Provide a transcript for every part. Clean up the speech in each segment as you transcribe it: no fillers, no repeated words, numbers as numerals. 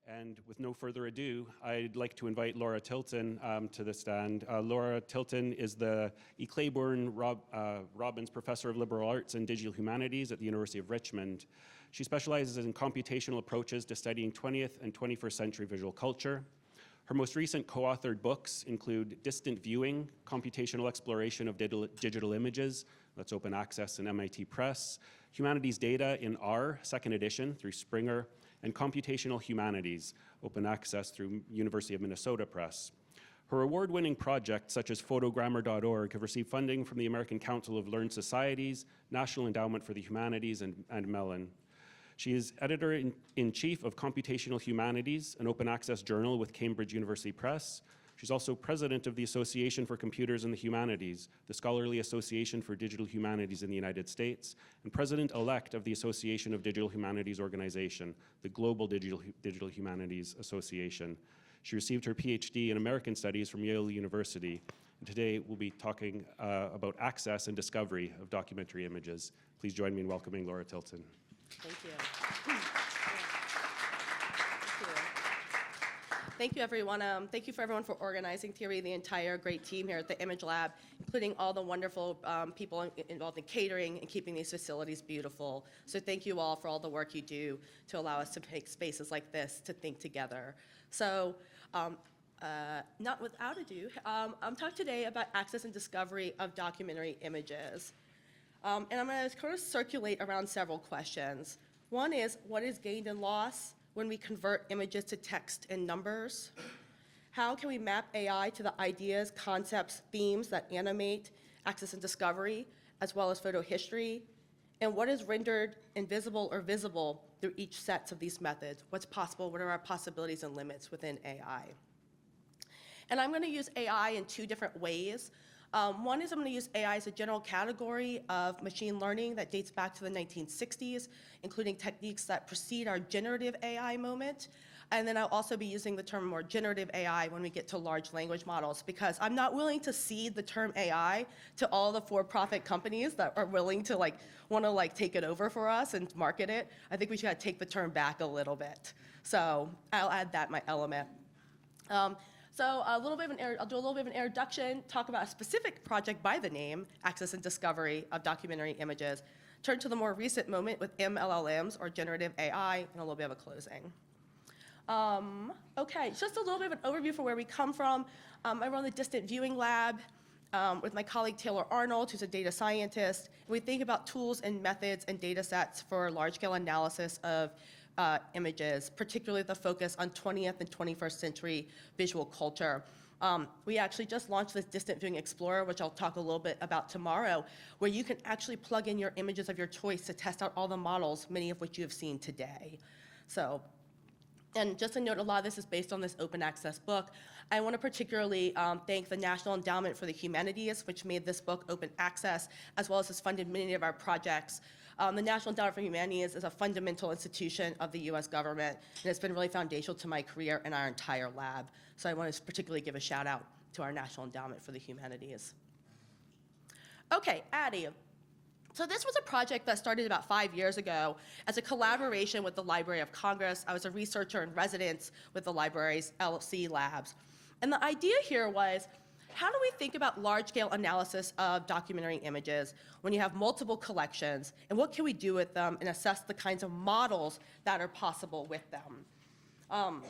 And with no further ado, I'd like to invite Laura Tilton to the stand. Laura Tilton is the E. Claiborne Robbins Professor of Liberal Arts and Digital Humanities at the University of Richmond. She specializes in computational approaches to studying 20th and 21st century visual culture. Her most recent co-authored books include Distant Viewing, Computational Exploration of Digital Images, that's open access in MIT Press, Humanities Data in R, second edition through Springer, and Computational Humanities, open access through University of Minnesota Press. Her award-winning projects, such as Photogrammer.org, have received funding from the American Council of Learned Societies, National Endowment for the Humanities, and Mellon. She is editor-in-chief of Computational Humanities, an open access journal with Cambridge University Press. She's also president of the Association for Computers and the Humanities, the Scholarly Association for Digital Humanities in the United States, and president-elect of the Association of Digital Humanities Organization, the Global Digital Humanities Association. She received her PhD in American Studies from Yale University. And today we'll be talking about access and discovery of documentary images. Please join me in welcoming Laura Tilton. Thank you. Thank you, everyone. Thank you for everyone for organizing Thierry, the entire great team here at the Image Lab, including all the wonderful people involved in catering and keeping these facilities beautiful. So thank you all for all the work you do to allow us to make spaces like this to think together. So not without ado, I'm talking today about access and discovery of documentary images. And I'm going to kind of circulate around several questions. One is, what is gained and lost when we convert images to text and numbers? How can we map AI to the ideas, concepts, themes that animate access and discovery, as well as photo history? And what is rendered invisible or visible through each sets of these methods? What's possible? What are our possibilities and limits within AI? And I'm going to use AI in two different ways. One is I'm going to use AI as a general category of machine learning that dates back to the 1960s, including techniques that precede our generative AI moment. And then I'll also be using the term more generative AI when we get to large language models, because I'm not willing to cede the term AI to all the for-profit companies that are willing to want to take it over for us and market it. I think we should take the term back a little bit. So I'll add that my element. So I'll do a little bit of an introduction, talk about a specific project by the name, Access and Discovery of Documentary Images, turn to the more recent moment with MLLMs, or generative AI, and a little bit of a closing. Okay, just a little bit of an overview for where we come from. I run the Distant Viewing Lab with my colleague Taylor Arnold, who's a data scientist. We think about tools and methods and data sets for large-scale analysis of images, particularly the focus on 20th and 21st century visual culture. We actually just launched this Distant Viewing Explorer, which I'll talk a little bit about tomorrow, where you can actually plug in your images of your choice to test out all the models, many of which you have seen today. So, and just a note, a lot of this is based on this open access book. I want to particularly thank the National Endowment for the Humanities, which made this book open access, as well as has funded many of our projects. The National Endowment for Humanities is a fundamental institution of the US government, and it's been really foundational to my career and our entire lab. So I want to particularly give a shout out to our National Endowment for the Humanities. Okay, ADDIE. So this was a project that started about 5 years ago as a collaboration with the Library of Congress. I was a researcher in residence with the library's LC labs. And the idea here was, how do we think about large-scale analysis of documentary images when you have multiple collections, and what can we do with them and assess the kinds of models that are possible with them? And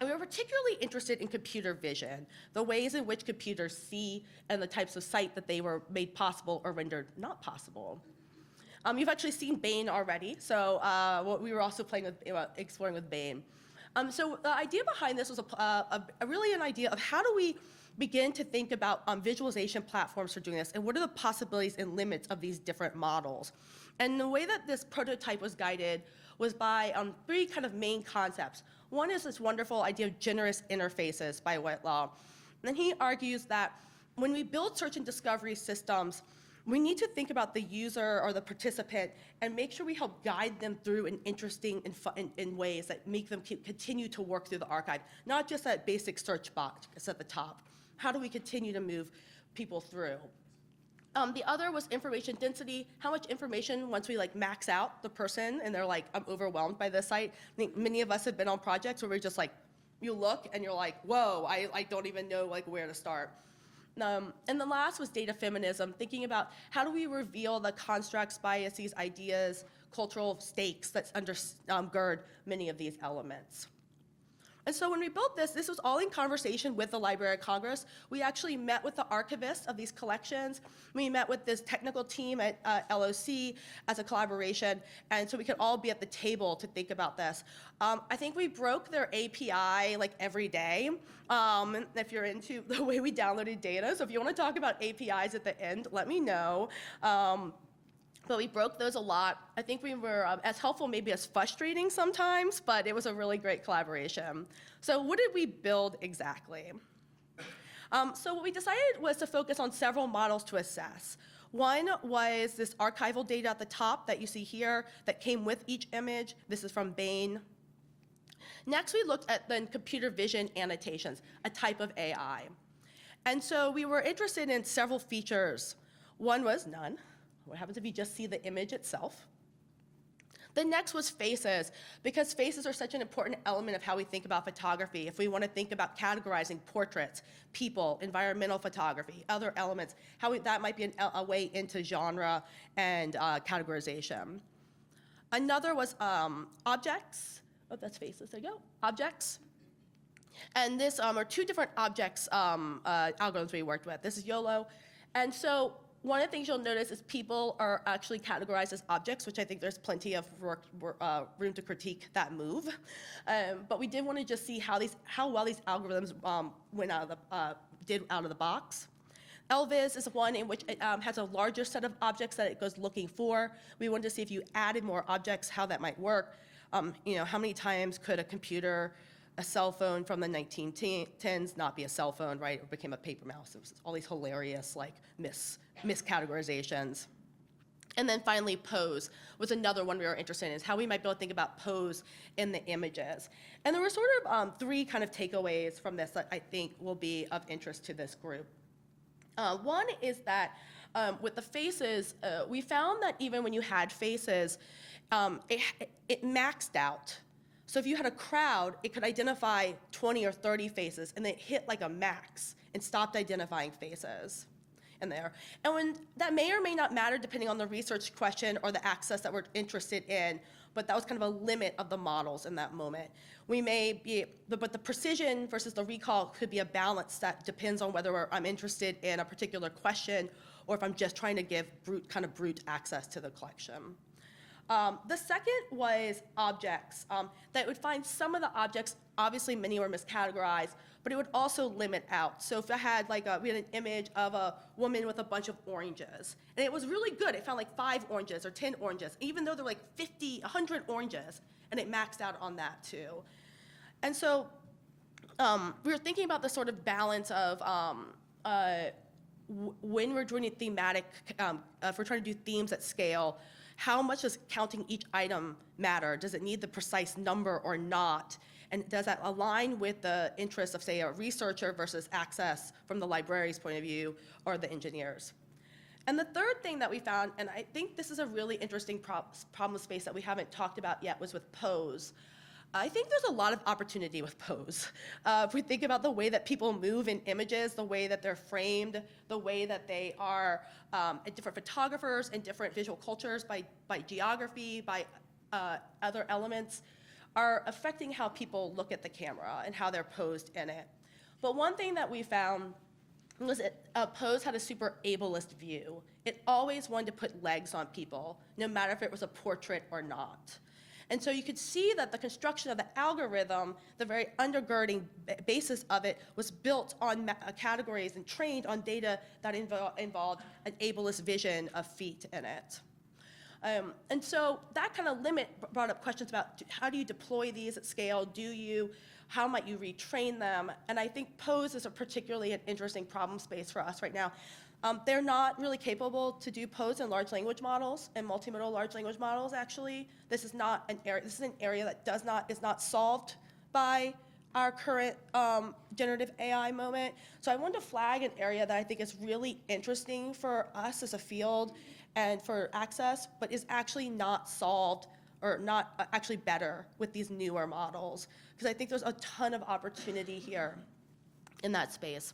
we were particularly interested in computer vision, the ways in which computers see and the types of sight that they were made possible or rendered not possible. You've actually seen Bane already, so we were also exploring with Bane. So the idea behind this was really an idea of how do we begin to think about visualization platforms for doing this, and what are the possibilities and limits of these different models. And the way that this prototype was guided was by three kind of main concepts. One is this wonderful idea of generous interfaces by Whitelaw. And he argues that when we build search and discovery systems, we need to think about the user or the participant and make sure we help guide them through in interesting in ways that make them continue to work through the archive, not just that basic search box at the top. How do we continue to move people through? The other was information density, how much information once we like max out the person and they're like, I'm overwhelmed by this site. I think many of us have been on projects where we're just like, you look and you're like, whoa, I don't even know like where to start. And the last was data feminism, thinking about how do we reveal the constructs, biases, ideas, cultural stakes that undergird many of these elements. And so when we built this, this was all in conversation with the Library of Congress. We actually met with the archivists of these collections. We met with this technical team at LOC as a collaboration, and so we could all be at the table to think about this. I think we broke their API like every day, if you're into the way we downloaded data. So if you want to talk about APIs at the end, let me know. But we broke those a lot. I think we were as helpful, maybe as frustrating sometimes, but it was a really great collaboration. So what did we build exactly? So what we decided was to focus on several models to assess. One was this archival data at the top that you see here that came with each image. This is from Bain. Next, we looked at then computer vision annotations, a type of AI. And so we were interested in several features. One was none. What happens if you just see the image itself? The next was faces, because faces are such an important element of how we think about photography. If we want to think about categorizing portraits, people, environmental photography, other elements, that might be a way into genre and categorization. Another was objects. Oh, that's faces, there you go, objects. And this are two different objects algorithms we worked with. This is YOLO. And so one of the things you'll notice is people are actually categorized as objects, which I think there's plenty of room to critique that move. But we did want to just see how well these algorithms did out of the box. LVIS is one in which it has a larger set of objects that it goes looking for. We wanted to see if you added more objects, how that might work. How many times could a cell phone from the 1910s not be a cell phone, right? It became a paper mouse. It was all these hilarious like miscategorizations. And then finally, pose was another one we were interested in, is how we might be able to think about pose in the images. And there were sort of three kind of takeaways from this that I think will be of interest to this group. One is that with the faces, we found that even when you had faces, it maxed out. So if you had a crowd, it could identify 20 or 30 faces, and then it hit like a max and stopped identifying faces in there. And when that may or may not matter depending on the research question or the access that we're interested in, but that was kind of a limit of the models in that moment. But the precision versus the recall could be a balance that depends on whether I'm interested in a particular question or if I'm just trying to give brute access to the collection. The second was objects. That would find some of the objects, obviously many were miscategorized, but it would also limit out. So if I had we had an image of a woman with a bunch of oranges, and it was really good. It found like 5 oranges or 10 oranges, even though there were like 50, 100 oranges, and it maxed out on that too. And so we were thinking about the sort of balance of when we're doing a thematic, if we're trying to do themes at scale, how much does counting each item matter? Does it need the precise number or not? And does that align with the interests of, say, a researcher versus access from the library's point of view or the engineers? And the third thing that we found, and I think this is a really interesting problem space that we haven't talked about yet, was with pose. I think there's a lot of opportunity with pose. If we think about the way that people move in images, the way that they're framed, the way that they are different photographers and different visual cultures by geography, by other elements, are affecting how people look at the camera and how they're posed in it. But one thing that we found was that pose had a super ableist view. It always wanted to put legs on people, no matter if it was a portrait or not. And so you could see that the construction of the algorithm, the very undergirding basis of it, was built on categories and trained on data that involved an ableist vision of feet in it. And so that kind of limit brought up questions about how do you deploy these at scale? How might you retrain them? And I think pose is a particularly an interesting problem space for us right now. They're not really capable to do pose in large language models and multimodal large language models, actually. This is not an area, this is an area that is not solved by our current generative AI moment. So I wanted to flag an area that I think is really interesting for us as a field and for access, but is actually not solved or not actually better with these newer models, because I think there's a ton of opportunity here in that space.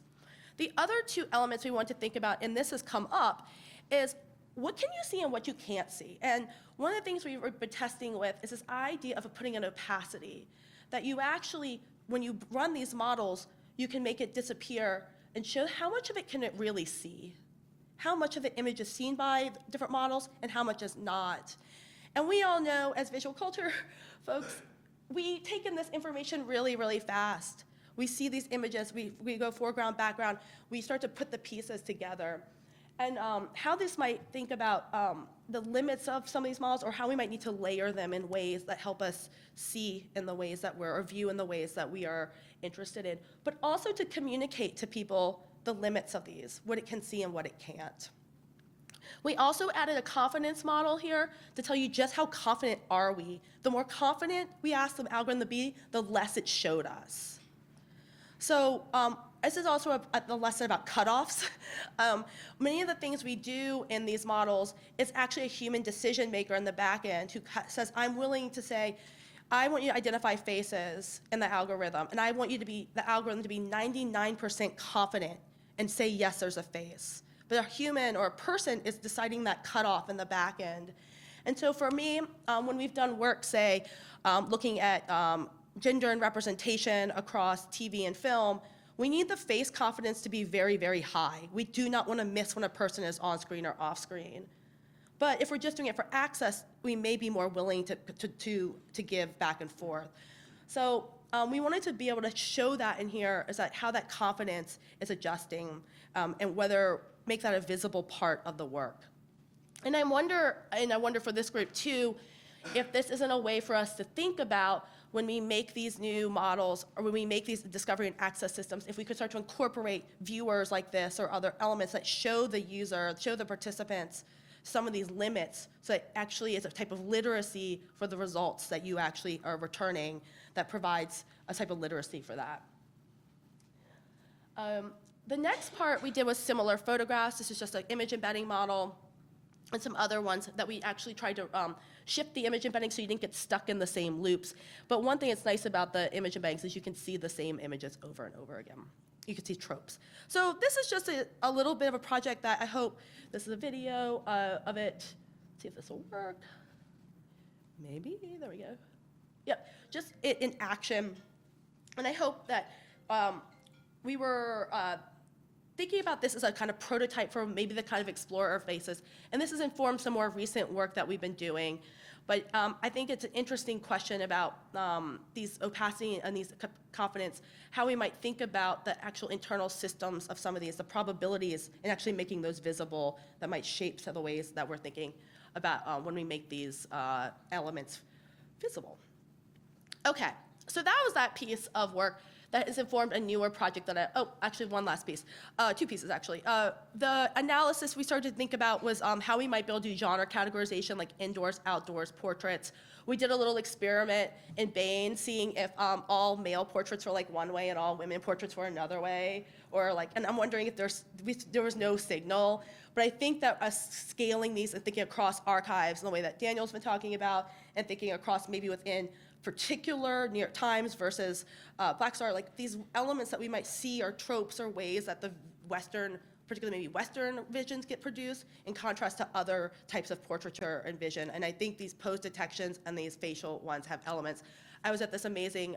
The other two elements we want to think about, and this has come up, is what can you see and what you can't see? And one of the things we've been testing with is this idea of putting an opacity, that you actually, when you run these models, you can make it disappear and show how much of it can it really see, how much of the image is seen by different models and how much is not. And we all know, as visual culture folks, we take in this information really, really fast. We see these images, we go foreground, background, we start to put the pieces together. And how this might think about the limits of some of these models, or how we might need to layer them in ways that help us see in the ways that or view in the ways that we are interested in, but also to communicate to people the limits of these, what it can see and what it can't. We also added a confidence model here to tell you just how confident are we. The more confident we asked the algorithm to be, the less it showed us. So this is also a lesson about cutoffs. Many of the things we do in these models is actually a human decision maker in the back end who says, I'm willing to say, I want you to identify faces in the algorithm, and I want you to be, the algorithm to be 99% confident and say, yes, there's a face. But a human or a person is deciding that cutoff in the back end. And so for me, when we've done work, say, looking at gender and representation across TV and film, we need the face confidence to be very, very high. We do not want to miss when a person is on screen or off screen. But if we're just doing it for access, we may be more willing to give back and forth. So we wanted to be able to show that in here, is that how that confidence is adjusting and whether make that a visible part of the work. And I wonder for this group too, if this isn't a way for us to think about when we make these new models or when we make these discovery and access systems, if we could start to incorporate viewers like this or other elements that show the user, show the participants some of these limits, so it actually is a type of literacy for the results that you actually are returning that provides a type of literacy for that. The next part we did was similar photographs. This is just an image embedding model and some other ones that we actually tried to shift the image embedding so you didn't get stuck in the same loops. But one thing that's nice about the image embeddings is you can see the same images over and over again. You can see tropes. So this is just a little bit of a project that I hope, this is a video of it. Let's see if this will work. Maybe, there we go. Yep, just it in action. And I hope that we were thinking about this as a kind of prototype for maybe the kind of explorer faces. And this has informed some more recent work that we've been doing. But I think it's an interesting question about these opacity and these confidence, how we might think about the actual internal systems of some of these, the probabilities, and actually making those visible that might shape some of the ways that we're thinking about when we make these elements visible. Okay, so that was that piece of work that has informed a newer project that actually one last piece, two pieces actually. The analysis we started to think about was how we might be able to do genre categorization, like indoors, outdoors, portraits. We did a little experiment in Bain, seeing if all male portraits were like one way and all women portraits were another way, or like, and I'm wondering if there was no signal. But I think that us scaling these and thinking across archives in the way that Daniel's been talking about, and thinking across maybe within particular New York Times versus Black Star, like these elements that we might see are tropes or ways that the Western, particularly maybe Western visions get produced in contrast to other types of portraiture and vision. And I think these pose detections and these facial ones have elements. I was at this amazing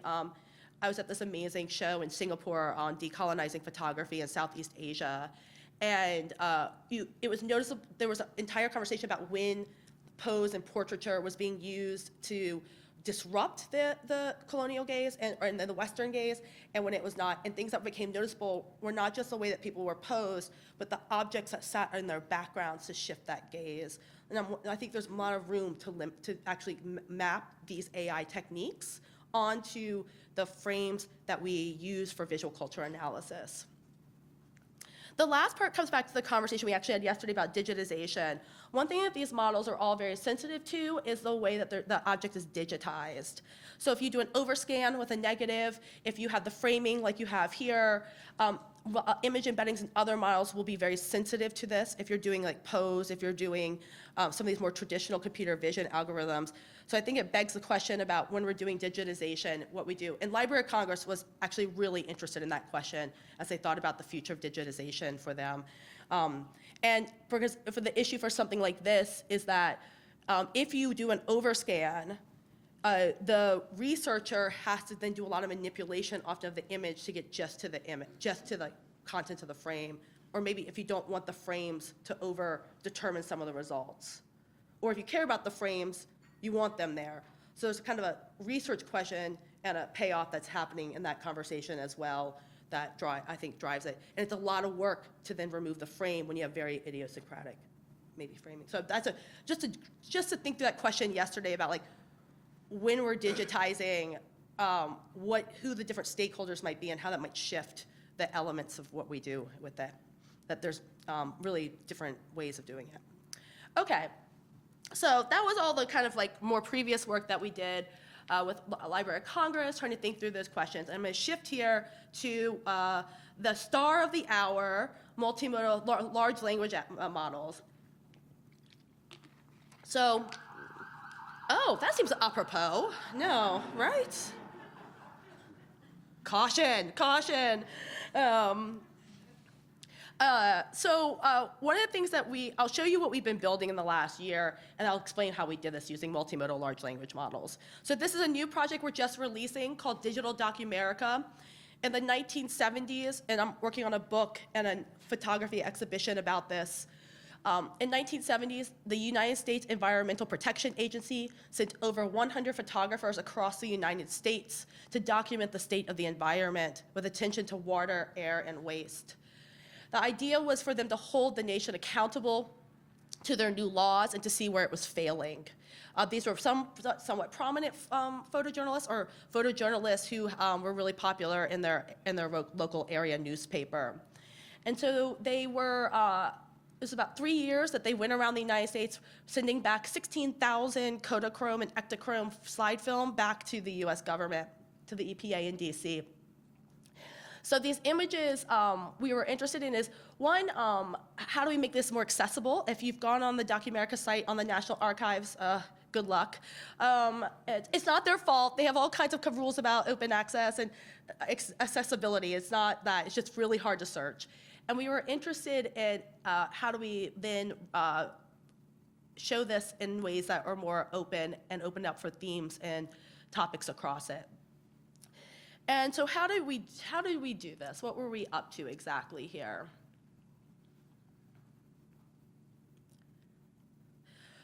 show in Singapore on decolonizing photography in Southeast Asia. And it was noticeable, there was an entire conversation about when pose and portraiture was being used to disrupt the colonial gaze and the Western gaze, and when it was not. And things that became noticeable were not just the way that people were posed, but the objects that sat in their backgrounds to shift that gaze. And I think there's a lot of room to actually map these AI techniques onto the frames that we use for visual culture analysis. The last part comes back to the conversation we actually had yesterday about digitization. One thing that these models are all very sensitive to is the way that the object is digitized. So if you do an overscan with a negative, if you have the framing like you have here, image embeddings in other models will be very sensitive to this. If you're doing like pose, if you're doing some of these more traditional computer vision algorithms. So I think it begs the question about when we're doing digitization, what we do. And Library of Congress was actually really interested in that question as they thought about the future of digitization for them. And because for the issue for something like this is that if you do an overscan, the researcher has to then do a lot of manipulation often of the image to get just to the image, just to the content of the frame, or maybe if you don't want the frames to over-determine some of the results. Or if you care about the frames, you want them there. So there's kind of a research question and a payoff that's happening in that conversation as well that I think drives it. And it's a lot of work to then remove the frame when you have very idiosyncratic maybe framing. So that's just to think through that question yesterday about like, when we're digitizing, who the different stakeholders might be and how that might shift the elements of what we do with that there's really different ways of doing it. Okay, so that was all the kind of like more previous work that we did with Library of Congress, trying to think through those questions. I'm going to shift here to the star of the hour, multimodal large language models. So, oh, that seems apropos. No, right? Caution, caution. One of the things that I'll show you what we've been building in the last year, and I'll explain how we did this using multimodal large language models. So this is a new project we're just releasing called Digital Documerica. In the 1970s, and I'm working on a book and a photography exhibition about this. In 1970s, the United States Environmental Protection Agency sent over 100 photographers across the United States to document the state of the environment with attention to water, air, and waste. The idea was for them to hold the nation accountable to their new laws and to see where it was failing. These were somewhat prominent photojournalists or photojournalists who were really popular in their local area newspaper. And so they were, it was about 3 years that they went around the United States sending back 16,000 Kodachrome and Ektachrome slide film back to the US government, to the EPA in DC. So these images we were interested in is, one, how do we make this more accessible? If you've gone on the Documerica site on the National Archives, good luck. It's not their fault. They have all kinds of rules about open access and accessibility. It's not that. It's just really hard to search. And we were interested in how do we then show this in ways that are more open and open up for themes and topics across it. And so how did we do this? What were we up to exactly here?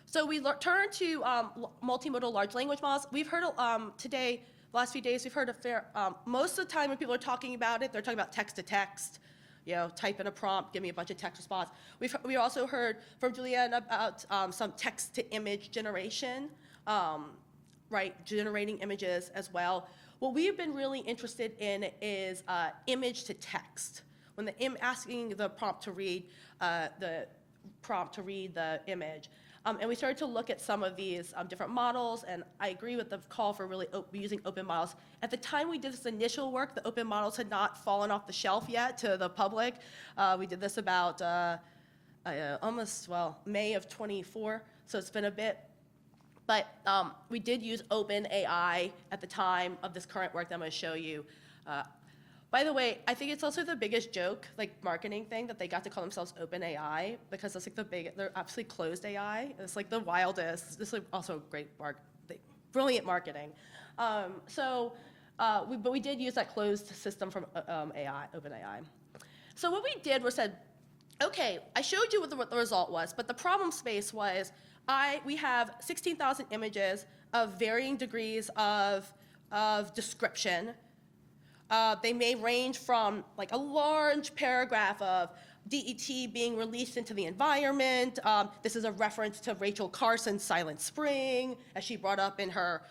So we turned to multimodal large language models. We've heard today, last few days, we've heard a fair, most of the time when people are talking about it, they're talking about text to text, you know, type in a prompt, give me a bunch of text response. We also heard from Julianne about some text to image generation, right, generating images as well. What we've been really interested in is image to text. When asking the prompt to read the image. And we started to look at some of these different models, and I agree with the call for really using open models. At the time we did this initial work, the open models had not fallen off the shelf yet to the public. We did this about May of 24, so it's been a bit. But we did use OpenAI at the time of this current work that I'm going to show you. By the way, I think it's also the biggest joke, like marketing thing, that they got to call themselves OpenAI, because it's like they're absolutely closed AI. It's like the wildest. This is also great brilliant marketing. But we did use that closed system from OpenAI. So what we did was said, okay, I showed you what the result was, but the problem space was we have 16,000 images of varying degrees of description. They may range from like a large paragraph of DET being released into the environment. This is a reference to Rachel Carson's Silent Spring, as she brought up in her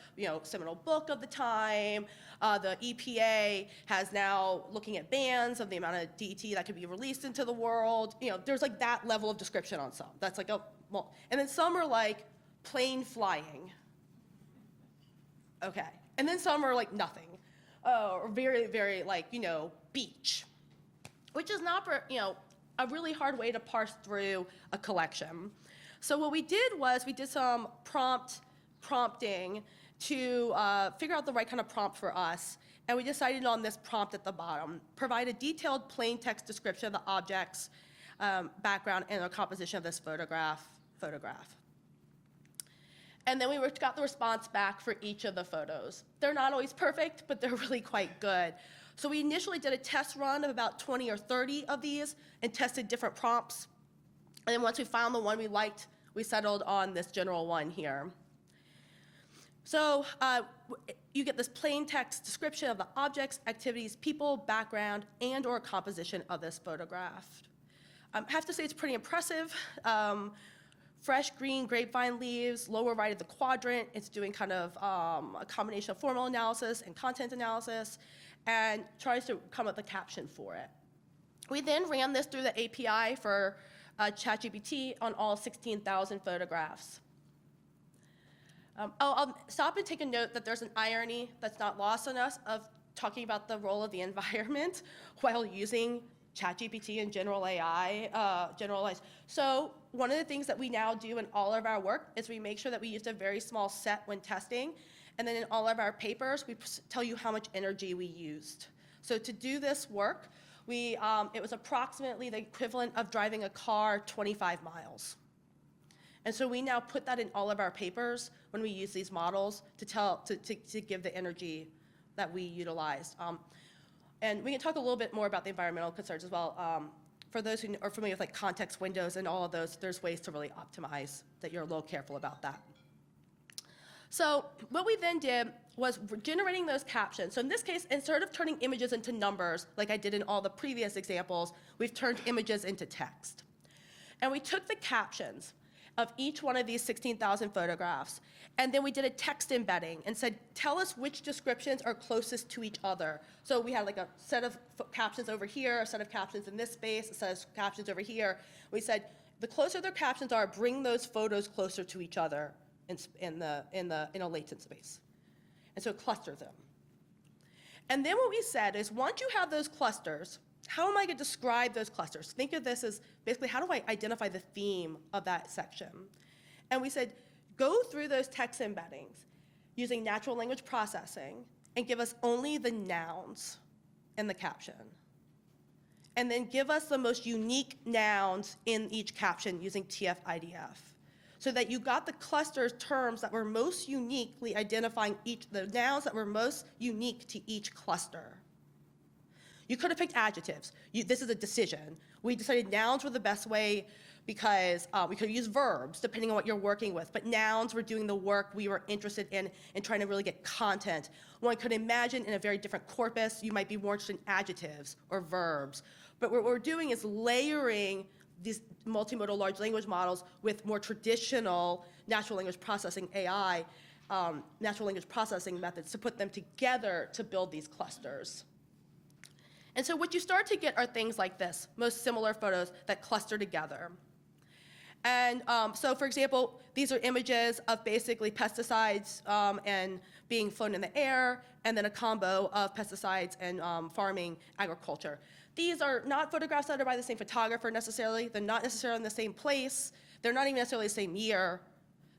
seminal book of the time. The EPA has now looking at bans of the amount of DET that could be released into the world. There's like that level of description on some. That's like, well, and then some are like plane flying. Okay. And then some are like nothing. Or very, very like, beach. Which is not, a really hard way to parse through a collection. So what we did was we did some prompting to figure out the right kind of prompt for us. And we decided on this prompt at the bottom: provide a detailed plain text description of the object's background and the composition of this photograph. And then we got the response back for each of the photos. They're not always perfect, but they're really quite good. So we initially did a test run of about 20 or 30 of these and tested different prompts. And then once we found the one we liked, we settled on this general one here. So you get this plain text description of the objects, activities, people, background, and or composition of this photograph. I have to say it's pretty impressive. Fresh green grapevine leaves, lower right of the quadrant. It's doing kind of a combination of formal analysis and content analysis, and tries to come up with a caption for it. We then ran this through the API for ChatGPT on all 16,000 photographs. I'll stop and take a note that there's an irony that's not lost on us of talking about the role of the environment while using ChatGPT and general AI, generalized. So one of the things that we now do in all of our work is we make sure that we used a very small set when testing, and then in all of our papers, we tell you how much energy we used. So to do this work, it was approximately the equivalent of driving a car 25 miles. And so we now put that in all of our papers when we use these models to give the energy that we utilized. And we can talk a little bit more about the environmental concerns as well. For those who are familiar with like context windows and all of those, there's ways to really optimize that you're a little careful about that. So what we then did was generating those captions. So in this case, instead of turning images into numbers, like I did in all the previous examples, we've turned images into text. And we took the captions of each one of these 16,000 photographs, and then we did a text embedding and said, tell us which descriptions are closest to each other. So we had like a set of captions over here, a set of captions in this space, a set of captions over here. We said, the closer their captions are, bring those photos closer to each other in a latent space. And so cluster them. And then what we said is, once you have those clusters, how am I going to describe those clusters? Think of this as basically, how do I identify the theme of that section? And we said, go through those text embeddings using natural language processing and give us only the nouns in the caption. And then give us the most unique nouns in each caption using TF-IDF, so that you got the cluster terms that were most uniquely identifying the nouns that were most unique to each cluster. You could have picked adjectives. This is a decision. We decided nouns were the best way because we could use verbs depending on what you're working with, but nouns were doing the work we were interested in trying to really get content. One could imagine in a very different corpus, you might be more interested in adjectives or verbs. But what we're doing is layering these multimodal large language models with more traditional natural language processing AI, natural language processing methods to put them together to build these clusters. And so what you start to get are things like this, most similar photos that cluster together. And so, for example, these are images of basically pesticides and being flown in the air, and then a combo of pesticides and farming agriculture. These are not photographs that are by the same photographer necessarily. They're not necessarily in the same place. They're not even necessarily the same year.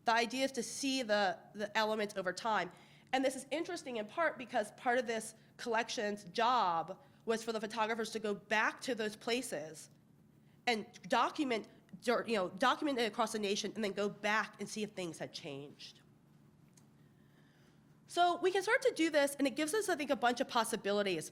The idea is to see the elements over time. And this is interesting in part because part of this collection's job was for the photographers to go back to those places and document it across the nation, and then go back and see if things had changed. So we can start to do this, and it gives us, I think, a bunch of possibilities.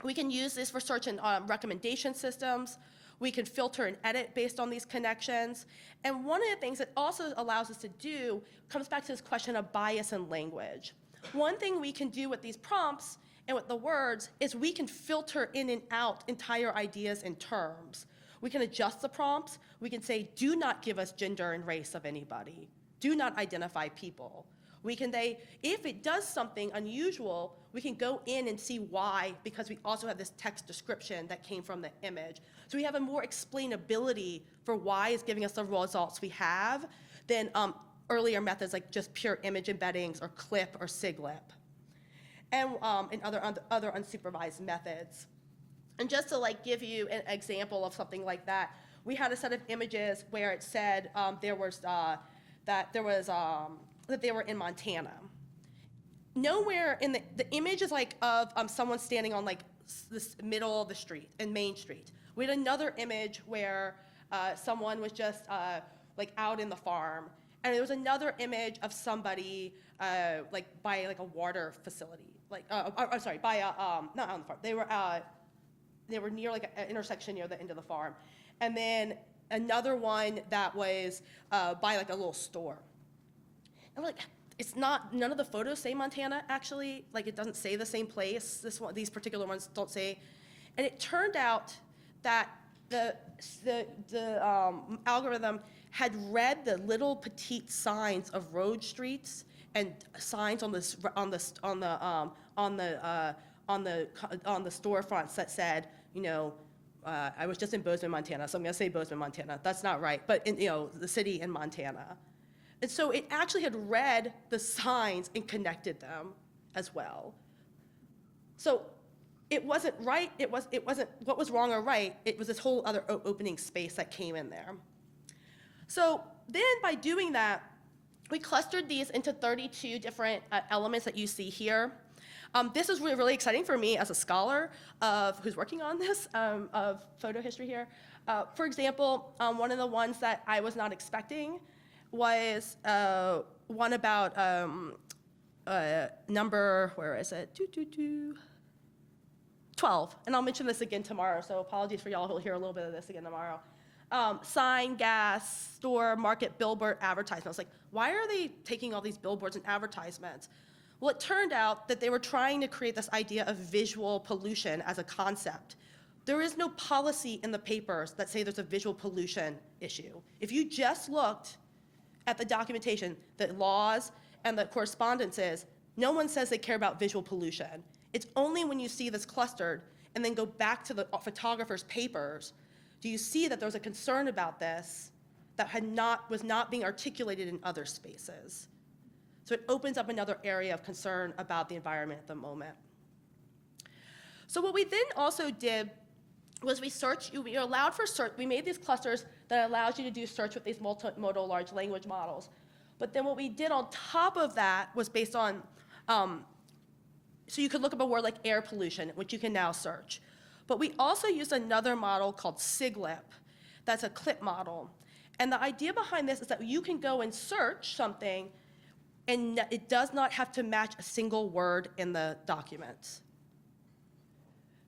We can use this for search and recommendation systems. We can filter and edit based on these connections. And one of the things it also allows us to do comes back to this question of bias in language. One thing we can do with these prompts and with the words is we can filter in and out entire ideas and terms. We can adjust the prompts. We can say, do not give us gender and race of anybody. Do not identify people. We can say, if it does something unusual, we can go in and see why, because we also have this text description that came from the image. So we have a more explainability for why it's giving us the results we have than earlier methods like just pure image embeddings or CLIP or SIGLIP, and other unsupervised methods. And just to like give you an example of something like that, we had a set of images where it said that they were in Montana. Nowhere in the image is like of someone standing on like this middle of the street, in Main Street. We had another image where someone was just like out in the farm. And there was another image of somebody like by like a water facility. Like, I'm sorry, by not on the farm. They were near like an intersection near the end of the farm. And then another one that was by like a little store. And we're like, it's not, none of the photos say Montana, actually. Like, it doesn't say the same place. These particular ones don't say. And it turned out that the algorithm had read the little petite signs of road streets and signs on the storefronts that said, you know, I was just in Bozeman, Montana, so I'm going to say Bozeman, Montana. That's not right, but in, you know, the city in Montana. And so it actually had read the signs and connected them as well. So it wasn't right, it wasn't what was wrong or right, it was this whole other opening space that came in there. So then by doing that, we clustered these into 32 different elements that you see here. This is really, really exciting for me as a scholar who's working on this, of photo history here. For example, one of the ones that I was not expecting was one about number, where is it? 12, and I'll mention this again tomorrow, so apologies for y'all who'll hear a little bit of this again tomorrow. Sign, gas, store, market, billboard, advertisements. Like, why are they taking all these billboards and advertisements? Well, it turned out that they were trying to create this idea of visual pollution as a concept. There is no policy in the papers that say there's a visual pollution issue. If you just looked at the documentation, the laws and the correspondences, no one says they care about visual pollution. It's only when you see this clustered and then go back to the photographer's papers do you see that there was a concern about this that was not being articulated in other spaces. So it opens up another area of concern about the environment at the moment. So what we then also did was we allowed for search. We made these clusters that allows you to do search with these multimodal large language models. But then what we did on top of that was based on, so you could look up a word like air pollution, which you can now search. But we also used another model called SIGLIP. That's a CLIP model. And the idea behind this is that you can go and search something and it does not have to match a single word in the document.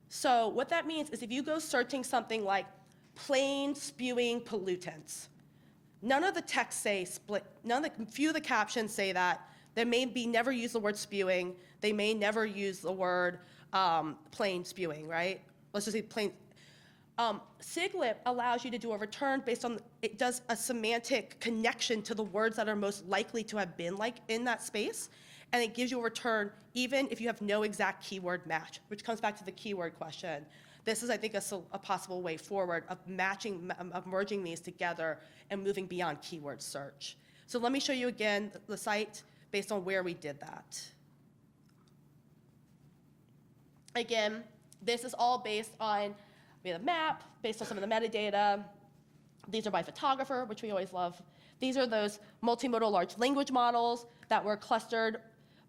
So what that means is if you go searching something like plane spewing pollutants, none of the texts say few of the captions say that. They may never use the word spewing. They may never use the word plane spewing, right? Let's just say plane. SIGLIP allows you to do a return based on, it does a semantic connection to the words that are most likely to have been like in that space, and it gives you a return even if you have no exact keyword match, which comes back to the keyword question. This is, I think, a possible way forward of merging these together and moving beyond keyword search. So let me show you again the site based on where we did that. Again, this is all based on, we have a map based on some of the metadata. These are by photographer, which we always love. These are those multimodal large language models that were clustered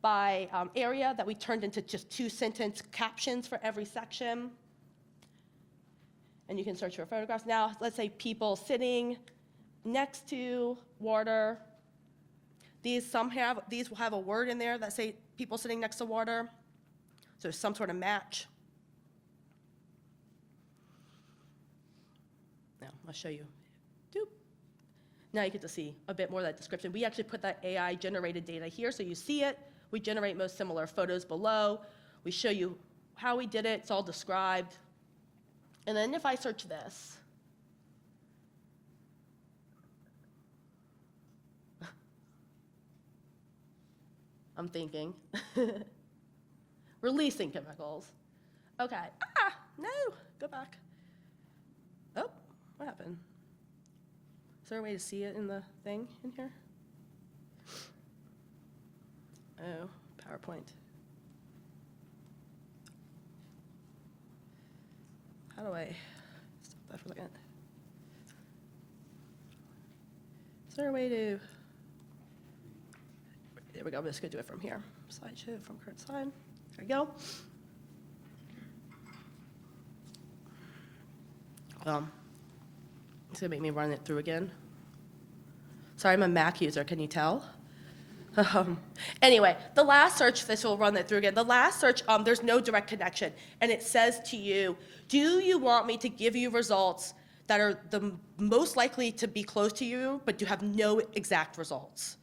by area that we turned into just 2-sentence captions for every section. And you can search for photographs. Now, let's say people sitting next to water. These will have a word in there that say people sitting next to water. So there's some sort of match. Now, I'll show you. Doop. Now you get to see a bit more of that description. We actually put that AI-generated data here, so you see it. We generate most similar photos below. We show you how we did it. It's all described. And then if I search this, I'm thinking. Releasing chemicals. Okay. No, go back. Oh, what happened? Is there a way to see it in the thing in here? Oh, PowerPoint. How do I stop that for a second? Is there a way to, there we go, I'm just gonna do it from here. Slideshow from current slide. There we go. It's gonna make me run it through again. Sorry, I'm a Mac user, can you tell? Anyway, the last search, this will run it through again. The last search, there's no direct connection. And it says to you, do you want me to give you results that are the most likely to be close to you, but do have no exact results?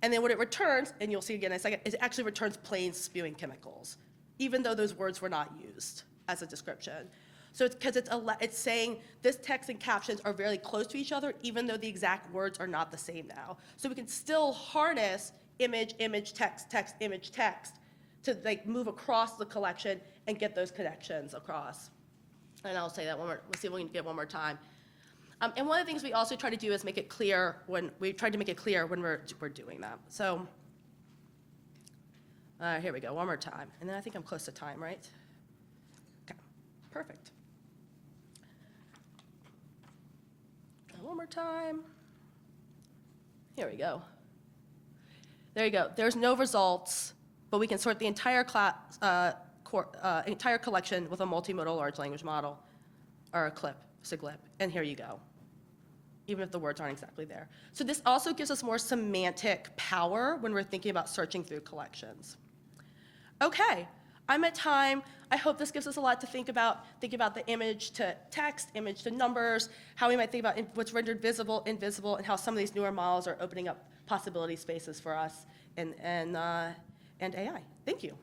And then what it returns, and you'll see again in a second, it actually returns plain spewing chemicals, even though those words were not used as a description. So it's because it's saying this text and captions are very close to each other, even though the exact words are not the same now. So we can still harness image, image, text, text, image, text to like move across the collection and get those connections across. And I'll say that one more, we'll see if we can get one more time. And one of the things we also try to do is make it clear when we're doing that. So here we go, one more time. And then I think I'm close to time, right? Okay, perfect. One more time. Here we go. There you go. There's no results, but we can sort the entire entire collection with a multimodal large language model, or a clip, SIGLIP, and here you go, even if the words aren't exactly there. So this also gives us more semantic power when we're thinking about searching through collections. Okay, I'm at time. I hope this gives us a lot to think about. Think about the image to text, image to numbers, how we might think about what's rendered visible, invisible, and how some of these newer models are opening up possibility spaces for us and AI. Thank you.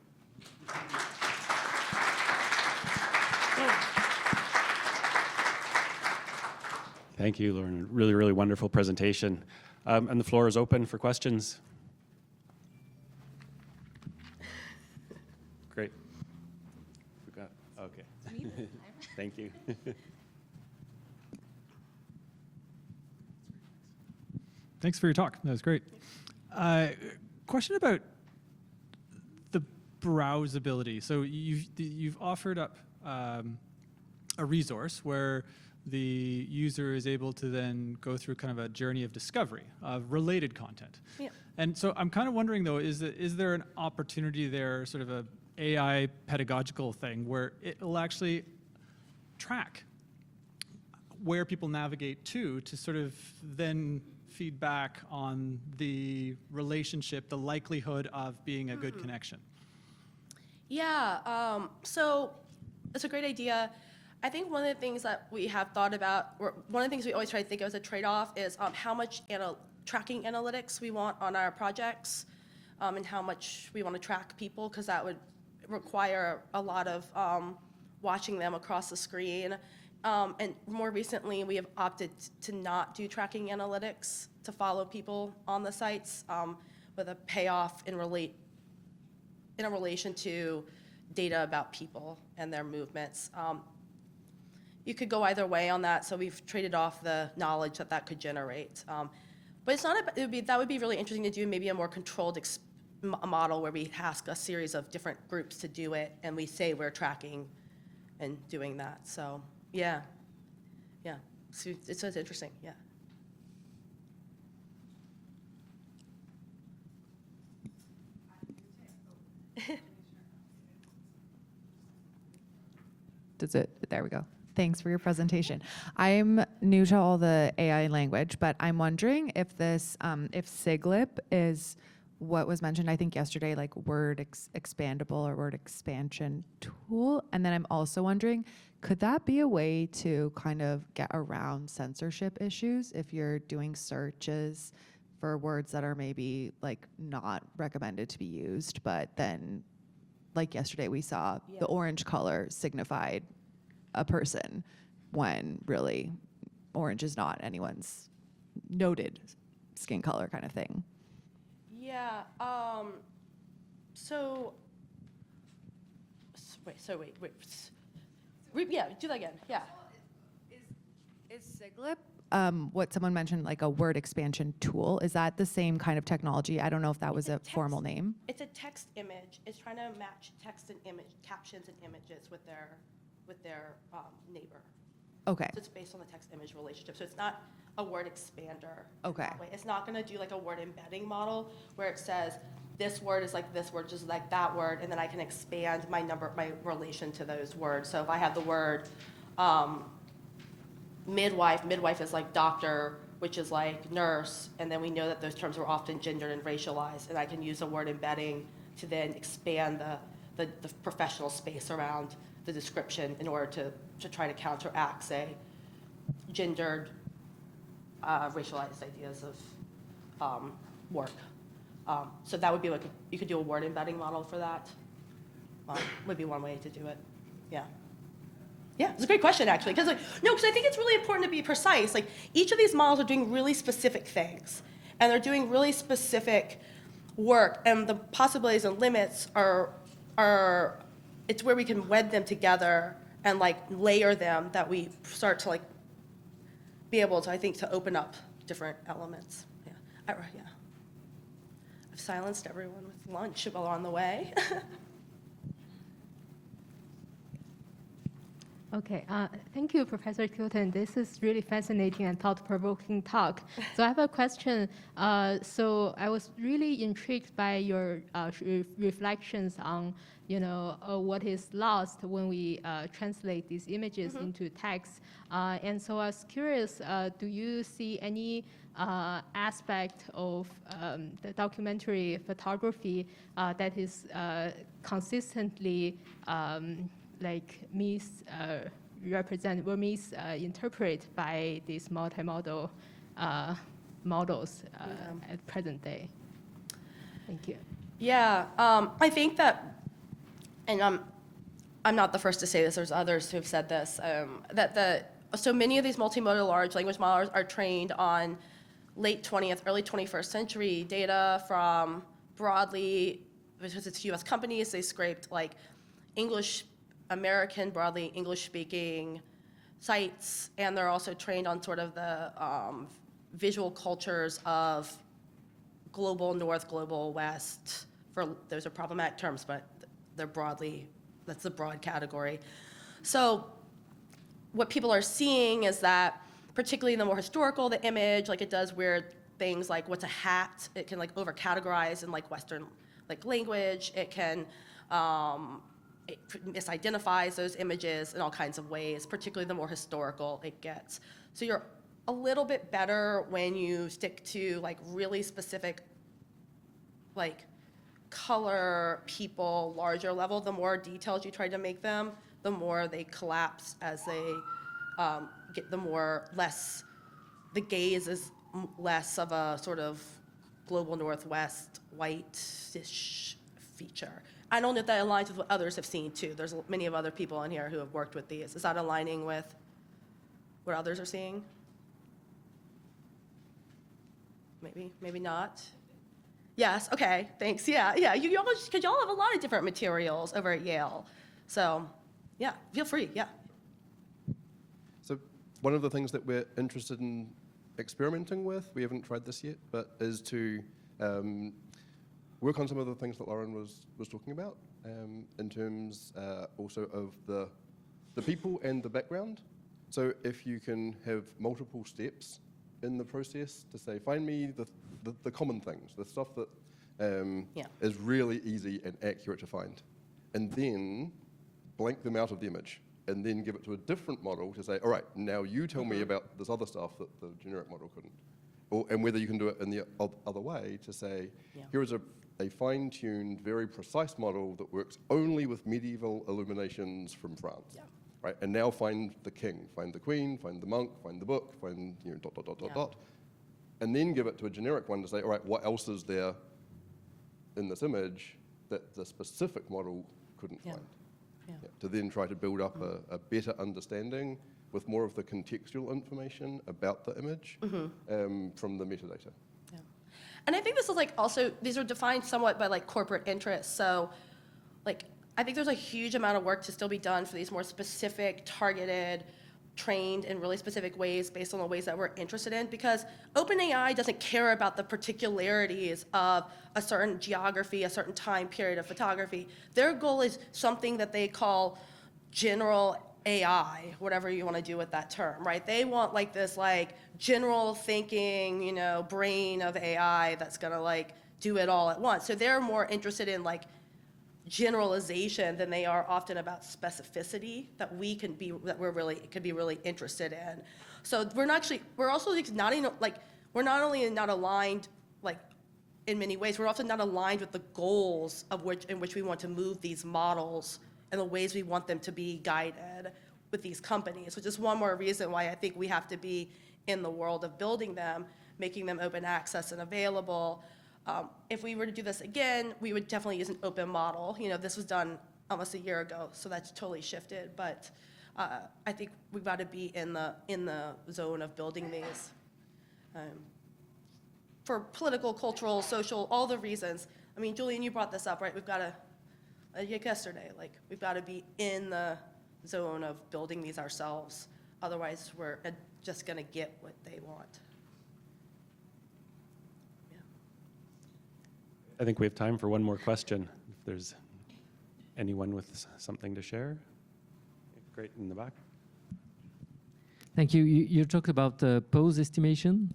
Thank you, Lauren. Really, really wonderful presentation. And the floor is open for questions. Great. We got, okay. Thank you. Thanks for your talk. That was great. Question about the browsability. So you've offered up a resource where the user is able to then go through kind of a journey of discovery of related content. Yeah. And so I'm kind of wondering though, is there an opportunity there, sort of a AI pedagogical thing where it will actually track where people navigate to sort of then feedback on the relationship, the likelihood of being a good connection? Yeah, so it's a great idea. I think one of the things that we have thought about, or one of the things we always try to think of as a trade-off is how much tracking analytics we want on our projects, and how much we want to track people, because that would require a lot of watching them across the screen. And more recently, we have opted to not do tracking analytics to follow people on the sites, with a payoff in a relation to data about people and their movements. You could go either way on that, so we've traded off the knowledge that could generate. But it's not. That would be really interesting to do maybe a more controlled a model where we ask a series of different groups to do it, and we say we're tracking and doing that. So yeah. So it's interesting. Yeah. There we go. Thanks for your presentation. I'm new to all the AI language, but I'm wondering if this, if SIGLIP is what was mentioned, I think yesterday, like word expandable or word expansion tool. And then I'm also wondering, could that be a way to kind of get around censorship issues if you're doing searches for words that are maybe like not recommended to be used, but then like yesterday we saw the orange color signified a person when really orange is not anyone's noted skin color kind of thing. Yeah, So, yeah, do that again, yeah. Is SIGLIP what someone mentioned, like a word expansion tool? Is that the same kind of technology? I don't know if that was a formal name. It's a text image. It's trying to match text and image, captions and images with their neighbor. Okay. So it's based on the text-image relationship. So it's not a word expander. Okay. That way. It's not going to do like a word embedding model where it says this word is like this word, just like that word, and then I can expand my relation to those words. So if I have the word midwife is like doctor, which is like nurse, and then we know that those terms are often gendered and racialized, and I can use a word embedding to then expand the professional space around the description in order to try to counteract, say, gendered, racialized ideas of work. So that would be like, you could do a word embedding model for that. Would be one way to do it, yeah. Yeah, it's a great question, actually, because I think it's really important to be precise. Like, each of these models are doing really specific things, and they're doing really specific work, and the possibilities and limits are it's where we can wed them together and like layer them that we start to like be able to, I think, to open up different elements. Yeah, yeah. I've silenced everyone with lunch while on the way. Okay, thank you, Professor Tilton. This is really fascinating and thought-provoking talk. So I have a question. So I was really intrigued by your reflections on, what is lost when we translate these images into text. And so I was curious, do you see any aspect of the documentary photography that is consistently misinterpreted by these multimodal models at present day? Thank you. Yeah, I think that, and I'm not the first to say this, there's others who have said this, so many of these multimodal large language models are trained on late 20th, early 21st century data from broadly, because it's US companies, they scraped like American, broadly English-speaking sites, and they're also trained on sort of the visual cultures of global North, global West. Those are problematic terms, but they're broadly, that's the broad category. So what people are seeing is that, particularly the more historical the image, like it does weird things like what's a hat, it can like over-categorize in like Western like language, it can, it misidentifies those images in all kinds of ways, particularly the more historical it gets. So you're a little bit better when you stick to like really specific like color, people, larger level. The more detailed you try to make them, the more they collapse as they get the gaze is less of a sort of global Northwest white-ish feature. I don't know if that aligns with what others have seen too. There's many of other people in here who have worked with these. Is that aligning with what others are seeing? Maybe not. Yes, okay, thanks, yeah. You all, because y'all have a lot of different materials over at Yale. So, yeah, feel free, yeah. So one of the things that we're interested in experimenting with, we haven't tried this yet, but is to work on some of the things that Lauren was talking about in terms also of the people and the background. So if you can have multiple steps in the process to say, find me the common things, the stuff that is really easy and accurate to find, and then blank them out of the image, and then give it to a different model to say, all right, now you tell me about this other stuff that the generic model couldn't. And whether you can do it in the other way to say, here is a fine-tuned, very precise model that works only with medieval illuminations from France. Right? And now find the king, find the queen, find the monk, find the book, find dot. And then give it to a generic one to say, all right, what else is there in this image that the specific model couldn't find? To then try to build up a better understanding with more of the contextual information about the image from the metadata. And I think this is like also, these are defined somewhat by like corporate interests. So like, I think there's a huge amount of work to still be done for these more specific, targeted, trained in really specific ways based on the ways that we're interested in, because OpenAI doesn't care about the particularities of a certain geography, a certain time period of photography. Their goal is something that they call general AI, whatever you want to do with that term, right? They want like this like general thinking, you know, brain of AI that's gonna like do it all at once. So they're more interested in like generalization than they are often about specificity that we can be, that we're really, could be really interested in. So we're also like not even, like, we're not only not aligned, like, in many ways, we're also not aligned with the goals of in which we want to move these models and the ways we want them to be guided with these companies, which is one more reason why I think we have to be in the world of building them, making them open access and available. If we were to do this again, we would definitely use an open model. You know, this was done almost a year ago, so that's totally shifted. But I think we've got to be in the zone of building these for political, cultural, social, all the reasons. I mean, Julian, you brought this up, right? We've got to, like yesterday, like we've got to be in the zone of building these ourselves. Otherwise, we're just going to get what they want. I think we have time for one more question. If there's anyone with something to share. Great, in the back. Thank you. You talked about pose estimation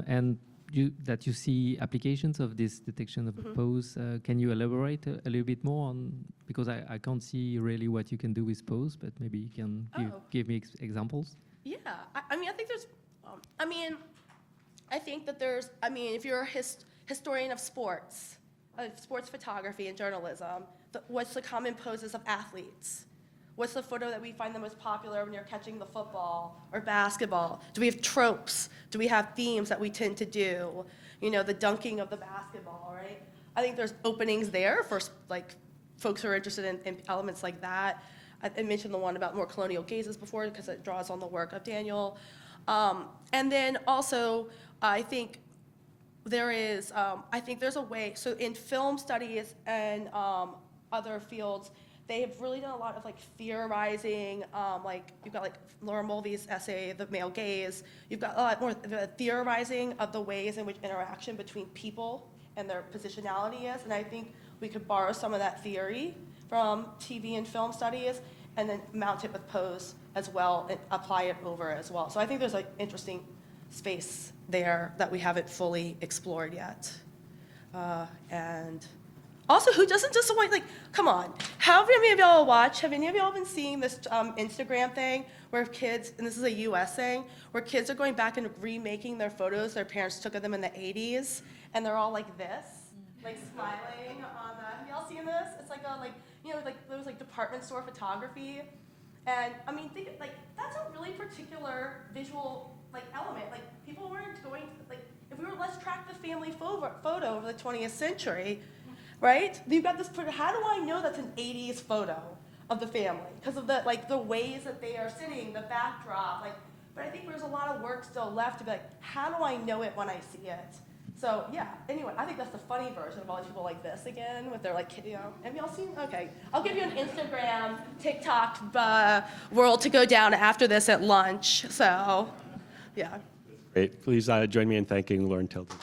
and that you see applications of this detection of pose. Can you elaborate a little bit more on, because I can't see really what you can do with pose, but maybe you can give me examples. Yeah, I mean, I think there's, I think that there's, I mean, if you're a historian of sports photography and journalism, what's the common poses of athletes? What's the photo that we find the most popular when you're catching the football or basketball? Do we have tropes? Do we have themes that we tend to do? You know, the dunking of the basketball, right? I think there's openings there for like folks who are interested in elements like that. I mentioned the one about more colonial gazes before because it draws on the work of Daniel. And then also, I think there is, I think there's a way, so in film studies and other fields, they have really done a lot of like theorizing, like you've got like Laura Mulvey's essay, The Male Gaze. You've got a lot more theorizing of the ways in which interaction between people and their positionality is. And I think we could borrow some of that theory from TV and film studies and then mount it with pose as well and apply it over as well. So I think there's like interesting space there that we haven't fully explored yet. And also, who doesn't just want, like, come on, have any of y'all been seeing this Instagram thing where kids, and this is a US thing, where kids are going back and remaking their photos their parents took of them in the 80s, and they're all like this, like smiling on the, have y'all seen this? It's like a, like, you know, like those like department store photography. And I mean, think, like, that's a really particular visual, like, element. Like, people weren't going to, like, if we were, let's track the family photo over the 20th century, right? You've got this, how do I know that's an 80s photo of the family? Because of the, like, the ways that they are sitting, the backdrop, like, but I think there's a lot of work still left to be like, how do I know it when I see it? So, yeah, anyway, I think that's the funny version of all these people like this again, with their, like, you know, have y'all seen? Okay, I'll give you an Instagram, TikTok world to go down after this at lunch, so, yeah. Great, please join me in thanking Lauren Tilton.